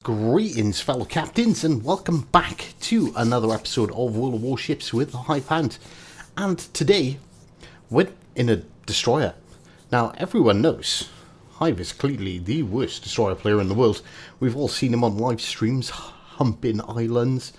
Greetings, fellow captains, and welcome back to another episode of World of Warships with the Hive Hound. And today, we're in a destroyer. Now, everyone knows Hive is clearly the worst destroyer player in the world. We've all seen him on live streams, humping islands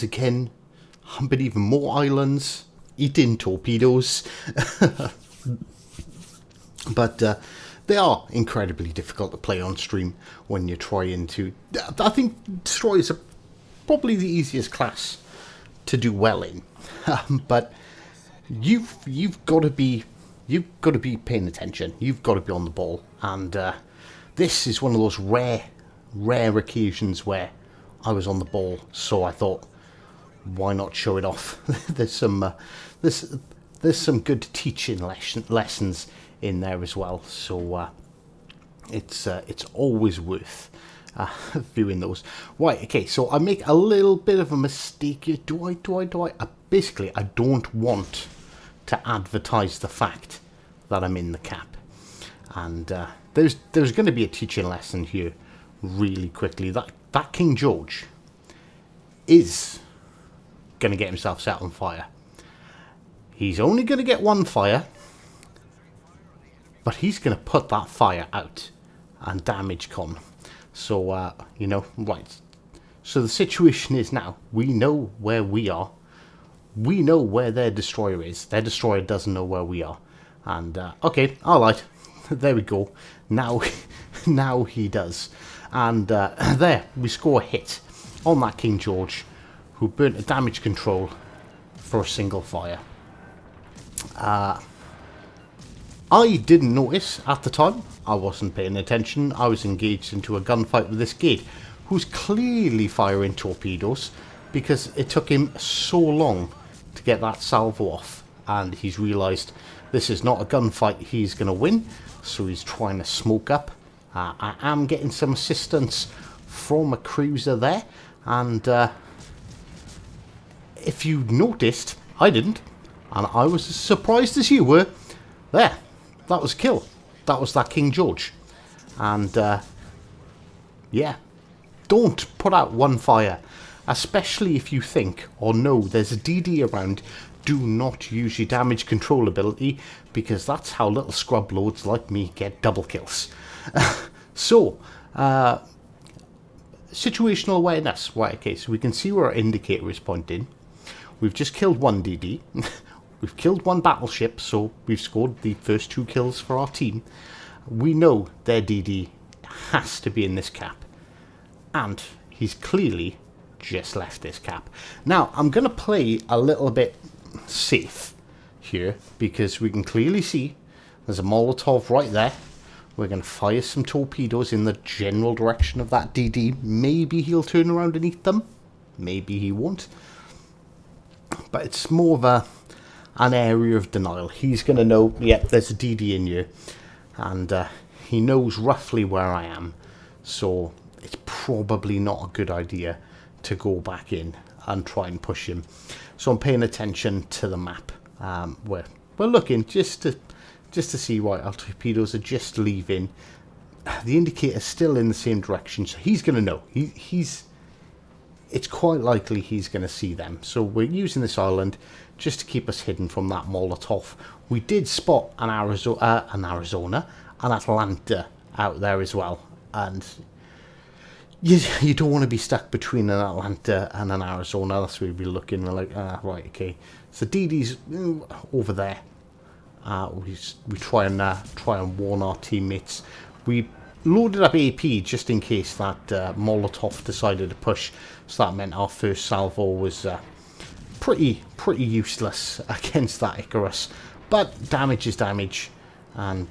again, humping even more islands, eating torpedoes. But they are incredibly difficult to play on stream when you're trying to... I think destroyers are probably the easiest class to do well in, but you've got to be paying attention. You've got to be on the ball, and this is one of those rare occasions where I was on the ball. So I thought, why not show it off? There's some good teaching lessons in there as well, so it's always worth viewing those. Right, okay, so I make a little bit of a mistake here. Do I? Basically, I don't want to advertise the fact that I'm in the cap, and there's going to be a teaching lesson here really quickly. That King George is going to get himself set on fire. He's only going to get one fire, but he's going to put that fire out and damage con. So, right. So the situation is now, we know where we are. We know where their destroyer is. Their destroyer doesn't know where we are. And, okay, alright. There we go. Now he does. And there, we score a hit on that King George, who burnt a damage control for a single fire. I didn't notice at the time. I wasn't paying attention. I was engaged into a gunfight with this Gate, who's clearly firing torpedoes because it took him so long to get that salvo off, and he's realised this is not a gunfight he's going to win, so he's trying to smoke up. I am getting some assistance from a cruiser there, and if you noticed, I didn't, and I was as surprised as you were. There, that was a kill. That was that King George. And yeah, don't put out one fire, especially if you think or know there's a DD around. Do not use your damage control ability, because that's how little scrub lords like me get double kills. So, situational awareness. Right, okay, so we can see where our indicator is pointing. We've just killed one DD. We've killed one battleship, so we've scored the first 2 kills for our team. We know their DD has to be in this cap, and he's clearly just left this cap. Now, I'm going to play a little bit safe here, because we can clearly see there's a Molotov right there. We're going to fire some torpedoes in the general direction of that DD. Maybe he'll turn around and eat them. Maybe he won't. But it's more of an area of denial. He's going to know, yep, there's a DD in here, and he knows roughly where I am, so it's probably not a good idea to go back in and try and push him. So I'm paying attention to the map. We're looking just to see, right, our torpedoes are just leaving. The indicator's still in the same direction, so he's going to know. It's quite likely he's going to see them. So we're using this island just to keep us hidden from that Molotov. We did spot an Atlanta out there as well. And you don't want to be stuck between an Atlanta and an Arizona. That's where we'd be looking. We're like, right, okay. So DD's over there. We try and warn our teammates. We loaded up AP just in case that Molotov decided to push, so that meant our first salvo was pretty useless against that Icarus, but damage is damage, and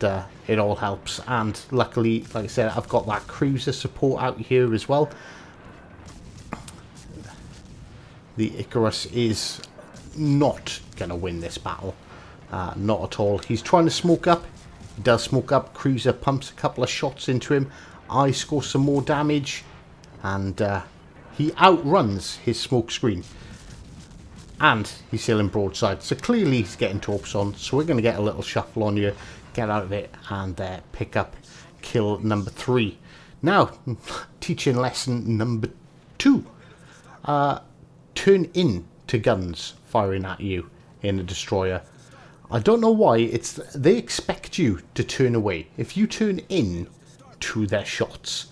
it all helps. And luckily, like I said, I've got that cruiser support out here as well. The Icarus is not gonna win this battle, not at all. He's trying to smoke up. He does smoke up. Cruiser pumps a couple of shots into him. I score some more damage, and he outruns his smoke screen, and he's still in broadside. So clearly he's getting torps on. So we're going to get a little shuffle on you, get out of it, and pick up kill number 3. Now, teaching lesson number 2. Turn in to guns firing at you in a destroyer. I don't know why, they expect you to turn away. If you turn in to their shots,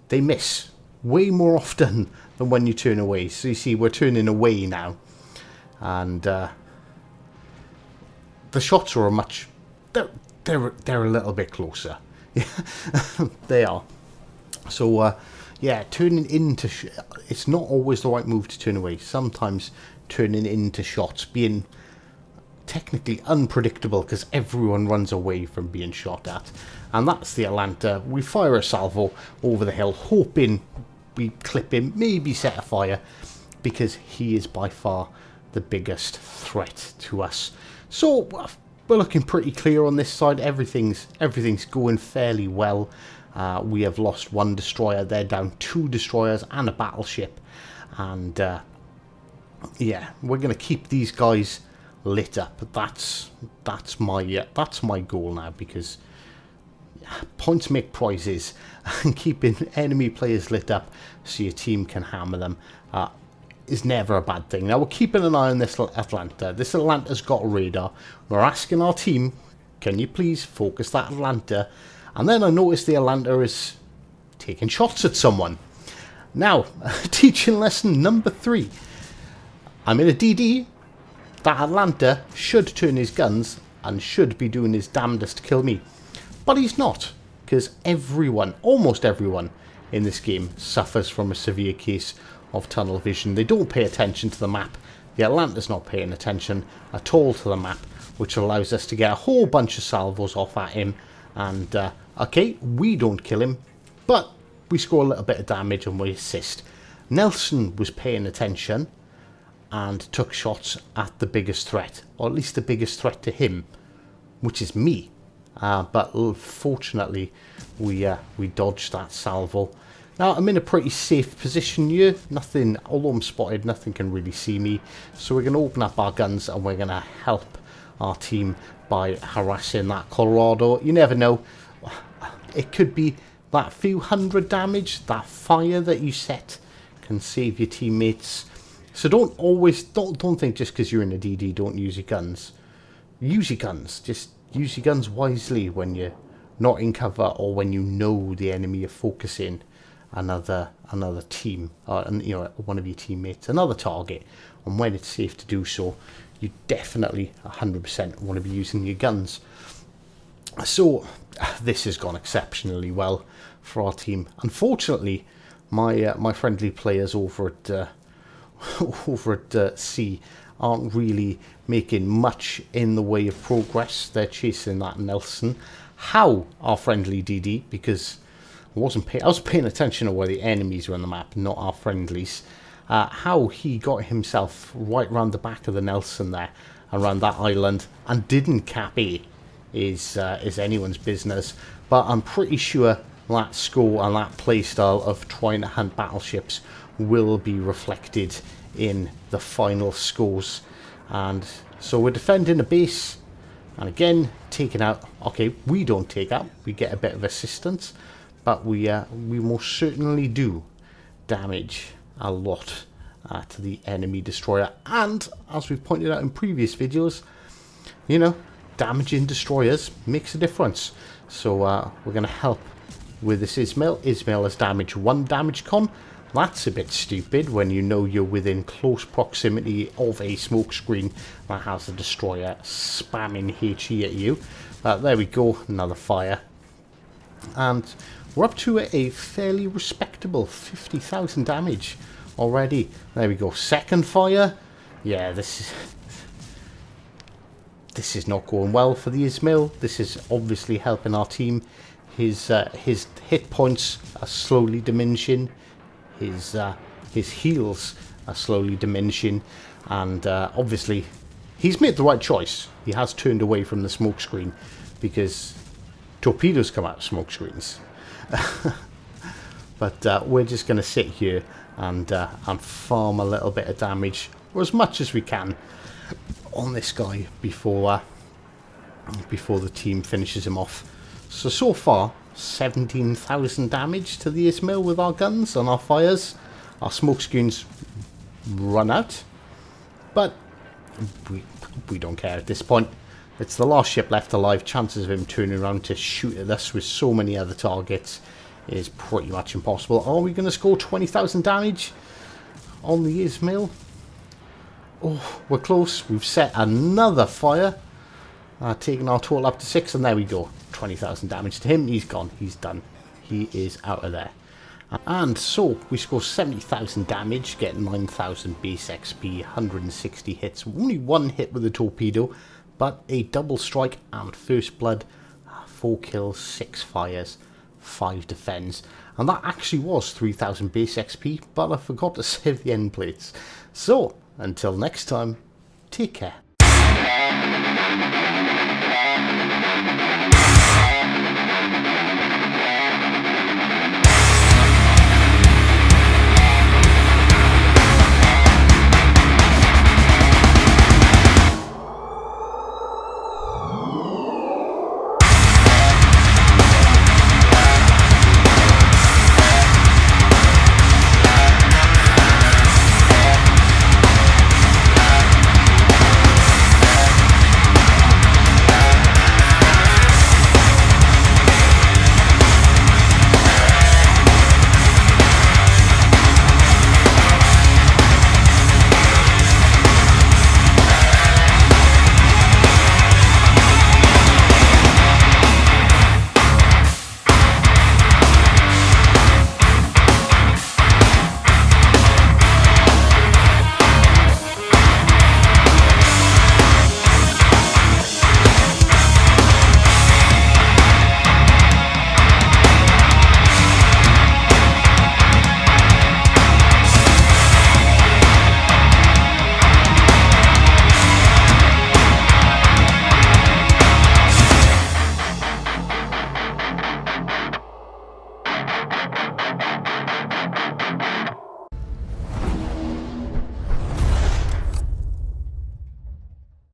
they miss way more often than when you turn away. So you see, we're turning away now. And the shots are they're a little bit closer. They are. So yeah, turning into it's not always the right move to turn away. Sometimes turning into shots, being technically unpredictable because everyone runs away from being shot at. And that's the Atlanta. We fire a salvo over the hill, hoping we clip him, maybe set a fire, because he is by far the biggest threat to us. So we're looking pretty clear on this side. Everything's going fairly well. We have lost 1 destroyer. They're down 2 destroyers and a battleship. And yeah, we're going to keep these guys lit up. That's my goal now, because points make prizes, and keeping enemy players lit up so your team can hammer them is never a bad thing. Now, we're keeping an eye on this Atlanta. This Atlanta's got a radar. We're asking our team, can you please focus that Atlanta? And then I noticed the Atlanta is taking shots at someone. Now, teaching lesson number 3. I'm in a DD. That Atlanta should turn his guns and should be doing his damnedest to kill me. But he's not, because almost everyone in this game suffers from a severe case of tunnel vision. They don't pay attention to the map. The Atlanta's not paying attention at all to the map, which allows us to get a whole bunch of salvos off at him. And, okay, we don't kill him, but we score a little bit of damage and we assist. Nelson was paying attention and took shots at the biggest threat, or at least the biggest threat to him, which is me. But fortunately, we dodged that salvo. Now, I'm in a pretty safe position here. Nothing, although I'm spotted, nothing can really see me. So we're going to open up our guns and we're going to help our team by harassing that Colorado. You never know. It could be that few hundred damage, that fire that you set can save your teammates. So don't think just because you're in a DD, don't use your guns. Use your guns. Just use your guns wisely when you're not in cover, or when you know the enemy are focusing another team, or one of your teammates, another target. And when it's safe to do so, you definitely 100% want to be using your guns. So this has gone exceptionally well for our team. Unfortunately, my friendly players over at C aren't really making much in the way of progress. They're chasing that Nelson. How our friendly DD, because I was paying attention to where the enemies were on the map, not our friendlies. How he got himself right round the back of the Nelson there, around that island, and didn't cap A is anyone's business. But I'm pretty sure that score and that playstyle of trying to hunt battleships will be reflected in the final scores. And so we're defending a base, and again taking out. Okay, we don't take out, we get a bit of assistance, but we most certainly do damage a lot to the enemy destroyer. And as we've pointed out in previous videos, damaging destroyers makes a difference. So we're going to help with this Ismail. Ismail has damaged 1 damage con. That's a bit stupid when you know you're within close proximity of a smoke screen that has a destroyer spamming HE at you. There we go, another fire. And we're up to a fairly respectable 50,000 damage already. There we go, second fire. Yeah, this is not going well for the Ismail. This is obviously helping our team. His hit points are slowly diminishing. His heals are slowly diminishing, and obviously he's made the right choice. He has turned away from the smoke screen, because torpedoes come out of smoke screens. But we're just going to sit here and farm a little bit of damage, or as much as we can, on this guy before the team finishes him off. So far 17,000 damage to the Ismail with our guns and our fires. Our smoke screens run out, but we don't care at this point. It's the last ship left alive. Chances of him turning around to shoot at us with so many other targets is pretty much impossible. Are we going to score 20,000 damage on the Ismail? Oh, we're close. We've set another fire, taking our total up to 6, and there we go. 20,000 damage to him. He's gone. He's done. He is out of there. And so we score 70,000 damage, get 9,000 base XP, 160 hits. Only one hit with the torpedo, but a double strike and first blood. 4 kills, 6 fires, 5 defends. And that actually was 3,000 base XP, but I forgot to save the end plates. So, until next time, take care.